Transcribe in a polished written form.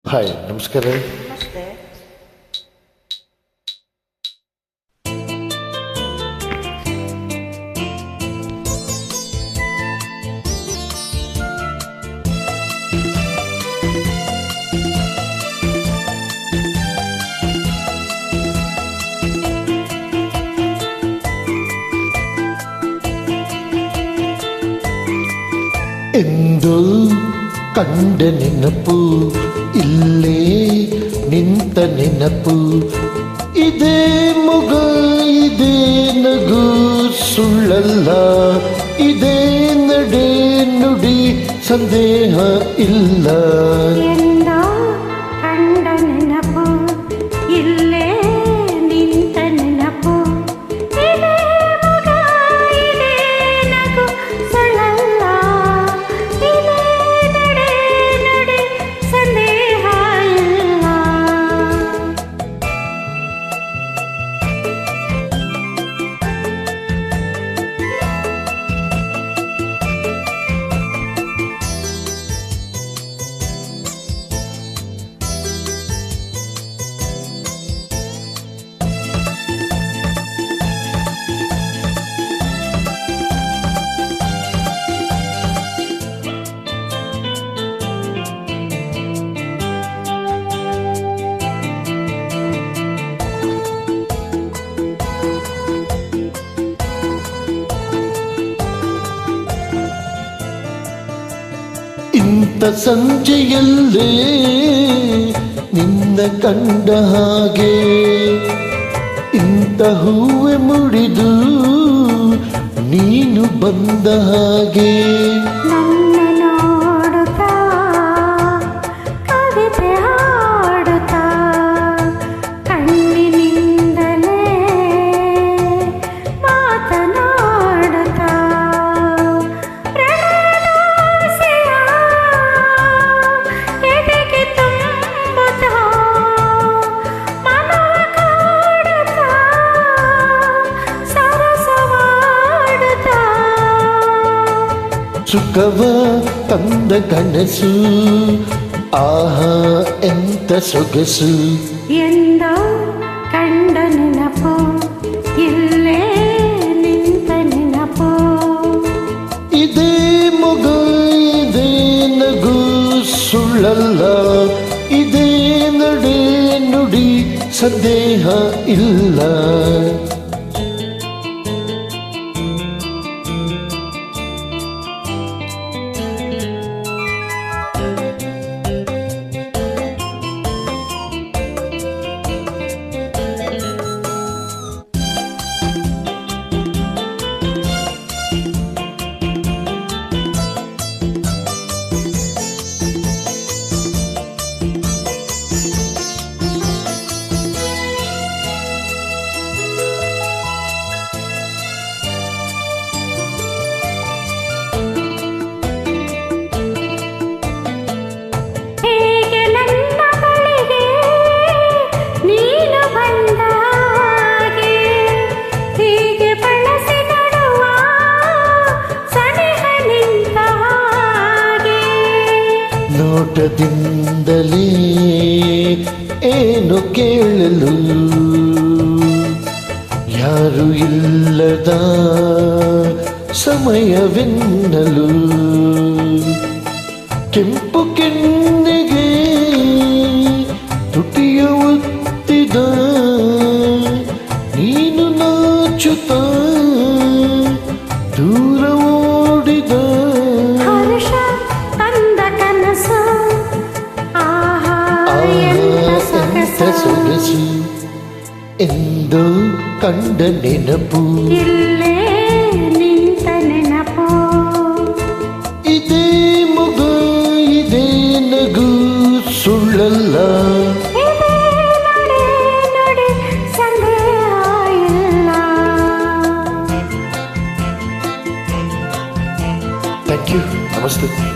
Hi, ನಮಸ್ಕಾರ. ನಮಸ್ತೆ. ಎಂದು ಕಂಡ ನೆನಪು, ಇಲ್ಲೇ ನಿಂತ ನೆನಪು, ಇದೇ ಮುಗ ಇದೇ ನಗು ಸುಳ್ಳಲ್ಲ, ಇದೇ ನಡೆ ನುಡಿ ಸಂದೇಹ ಇಲ್ಲ. ಎಂದೋ ಕಂಡ ನೆನಪು, ಇಲ್ಲೇ ನಿಂತ ನೆನಪು, ಇದೇ ಮುಗ ಇದೇ ನಗು ಸುಳ್ಳಲ್ಲ, ಇದೇ ನಡೆ ನುಡಿ ಸಂದೇಹ ಇಲ್ಲ. ಇಂಥ ಸಂಜೆಯಲ್ಲೇ ನಿನ್ನ ಕಂಡ ಹಾಗೆ, ಇಂಥ ಹೂವೆ ಮುಡಿದು ನೀನು ಬಂದ ಹಾಗೆ. ನನ್ನ ನೋಡುತ್ತಾ ಕವಿತೆ ಹಾಡುತ್ತಾ ಕಣ್ಣಿನಿಂದಲೇ ಮಾತನಾಡುತ್ತಾ ಪ್ರಣಾಸೆಯ ಎದೆಗೆ ತುಂಬುತ್ತಾ ಮನವ ಕಾಡುತ್ತಾ ಸರಸವಾಡುತ್ತಾ ಸುಖವ ತಂದ ಕನಸು, ಆಹಾ ಎಂತ ಸೊಗಸು. ಎಂದೋ ಕಂಡ ನೆನಪು, ಇಲ್ಲೇ ನಿಂತ ನೆನಪು, ಇದೇ ಮೊಗ ಇದೇ ನಗು ಸುಳ್ಳಲ್ಲ, ಇದೇ ನಡೆ ನುಡಿ ಸಂದೇಹ ಇಲ್ಲ. ಹೇಗೆ ನನ್ನ ಬಳಿಗೆ ನೀನು ಬಂದ ಹಾಗೆ, ಹೀಗೆ ಬಳಸಿ ನಡುವ ಸನಿಹ ನಿಂತ ಹಾಗೆ. ನೋಟದಿಂದಲೇ ಏನು ಕೇಳಲು, ಯಾರು ಇಲ್ಲದ ಸಮಯವೆನ್ನಲು, ಕೆಂಪು ಕೆನ್ನೆಗೆ ತುಟಿಯ ಒತ್ತಿದ ನೀನು ನಾಚುತ್ತ ದೂರ ಓಡಿದ. ಹರ್ಷ ತಂದ ಕನಸು, ಆಹಾ ಎಂತ ಎಂತ ಸೊಗಸು. ಎಂದು ಕಂಡ ನೆನಪು, ಇಲ್ಲೇ ನಿಂತ ನೆನಪು, ಇದೇ ಮುಗ ಇದೇ ನಗು ಸುಳ್ಳಲ್ಲ, ಇದೇ ನಡೆ ನುಡಿ ಸಂದೇಹ ಇಲ್ಲ. ಥ್ಯಾಂಕ್ ಯು, ನಮಸ್ತೆ.